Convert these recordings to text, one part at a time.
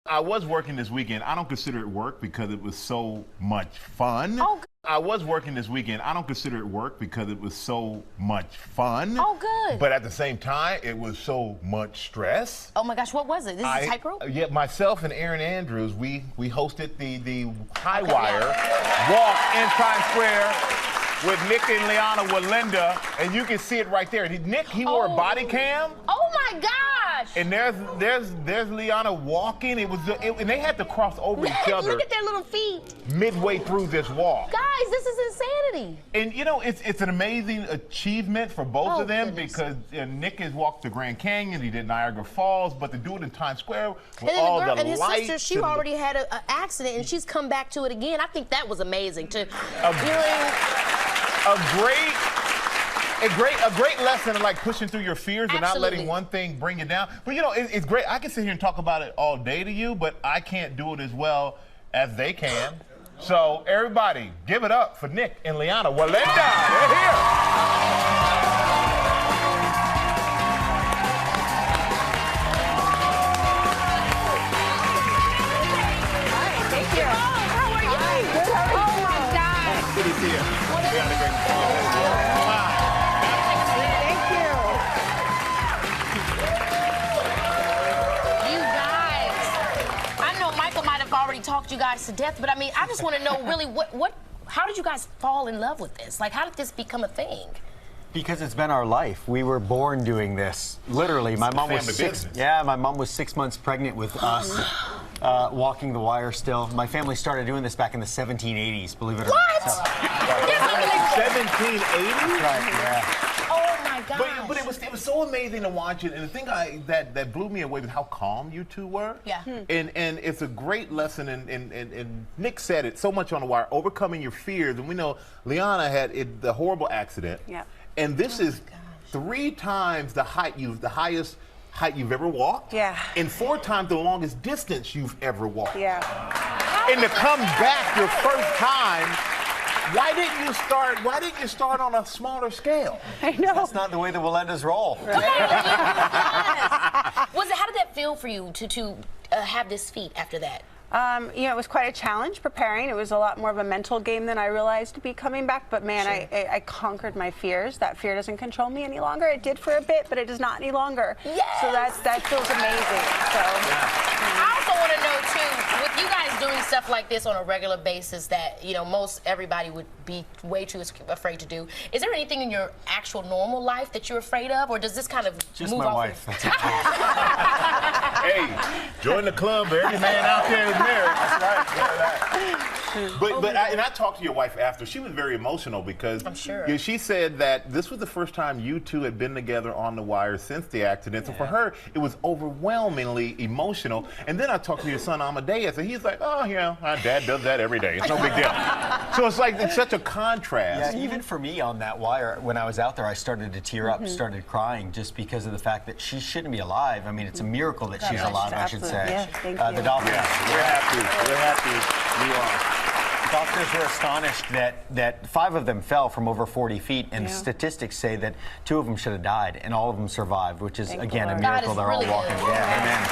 I was working this weekend. I don't consider it work because it was so much fun. Oh, good. I was working this weekend. I don't consider it work because it was so much fun. Oh, good. But at the same time, it was so much stress. Oh my gosh, what was it? This is tightrope? Yeah, myself and Aaron Andrews, we hosted the high wire walk in Times Square with Nick and Lijana Wallenda, and you can see it right there. Nick, he wore a body cam. Oh my gosh! And there's Lijana walking. And they had to cross over each other. Look at their little feet. Midway through this walk. Guys, this is insanity. And you know, it's an amazing achievement for both of them goodness. because Nick has walked the Grand Canyon, he did Niagara Falls, but to do it in Times Square with And all the girl, the and his lights. sister, she already had an accident and she's come back to it again. I think that was amazing too. A great lesson in like pushing through your fears and not letting Absolutely. one thing bring you down. But you know, it's great. I can sit here and talk about it all day to you, but I can't do it as well as they can. So everybody, give it up for Nick and Lijana Wallenda. They're here. Already talked you guys to death, but I mean, I just want to know really how did you guys fall in love with this? Like, how did this become a thing? Because it's been our life. We were born doing this. Literally, my mom was my mom was 6 months pregnant with us, walking the wire still. My family started doing this back in the 1780s, believe it or not. What? 1780s? Right, yeah. But it was so amazing to watch it, and the thing that blew me away was how calm you two were. Yeah. And it's a great lesson, and Nick said it so much on the wire, overcoming your fears. And we know Lijana had the horrible accident. Yeah. And this is 3 times the highest height you've ever walked. Yeah. And 4 times the longest distance you've ever walked. Yeah. And to come back your first time. Why didn't you start on a smaller scale? I know. That's not the way the Wallendas roll. How did that feel for you to have this feat after that? You know, it was quite a challenge preparing. It was a lot more of a mental game than I realized to be coming back. But man, I conquered my fears. That fear doesn't control me any longer. It did for a bit, but it does not any longer. Yes! So that feels amazing. So. I also want to know too, with you guys doing stuff like this on a regular basis that most everybody would be way too afraid to do. Is there anything in your actual normal life that you're afraid of, or does this kind of just move my off wife? Of... Hey, join the club. Every man out there is married. That's right. And I talked to your wife after. She was very emotional because I'm sure. She said that this was the first time you two had been together on the wire since the accident. So for her, it was overwhelmingly emotional. And then I talked to your son Amadeus, and he's like, "Oh, yeah, my dad does that every day. It's no big deal." So it's like it's such a contrast. Yeah, even for me on that wire, when I was out there, I started to tear up, started crying, just because of the fact that she shouldn't be alive. I mean, it's a miracle that she's alive, I should say. Yeah, thank you. The doctors, We're happy. We are. Doctors were astonished that 5 of them fell from over 40 feet, and statistics say that 2 of them should have died, and all of them survived, which is, again, a miracle. They're really all walking. good. Yeah, amen.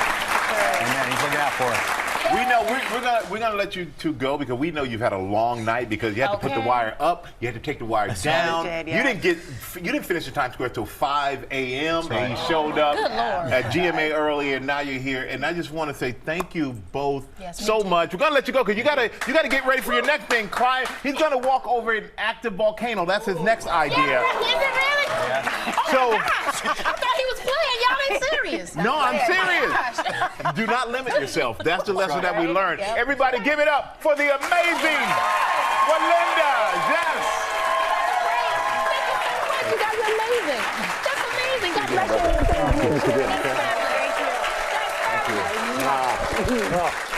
Amen. He's looking out for us. We know we're gonna let you two go because we know you've had a long night because you had to put the wire up, you had to take the wire down. You didn't finish the Times Square till 5 a.m. and you showed up at GMA early, and now you're here. And I just want to say thank you both so much. We're gonna let you go because you gotta get ready for your next thing. He's gonna walk over an active volcano. That's his next idea. Is it really? Yeah. Oh I thought he was playing. Y'all ain't serious. No, I'm serious. Do not limit yourself. That's the lesson that we learned. Everybody give it up for the amazing Wallenda. Yes. You guys are amazing. That's amazing. God bless you. Thank you.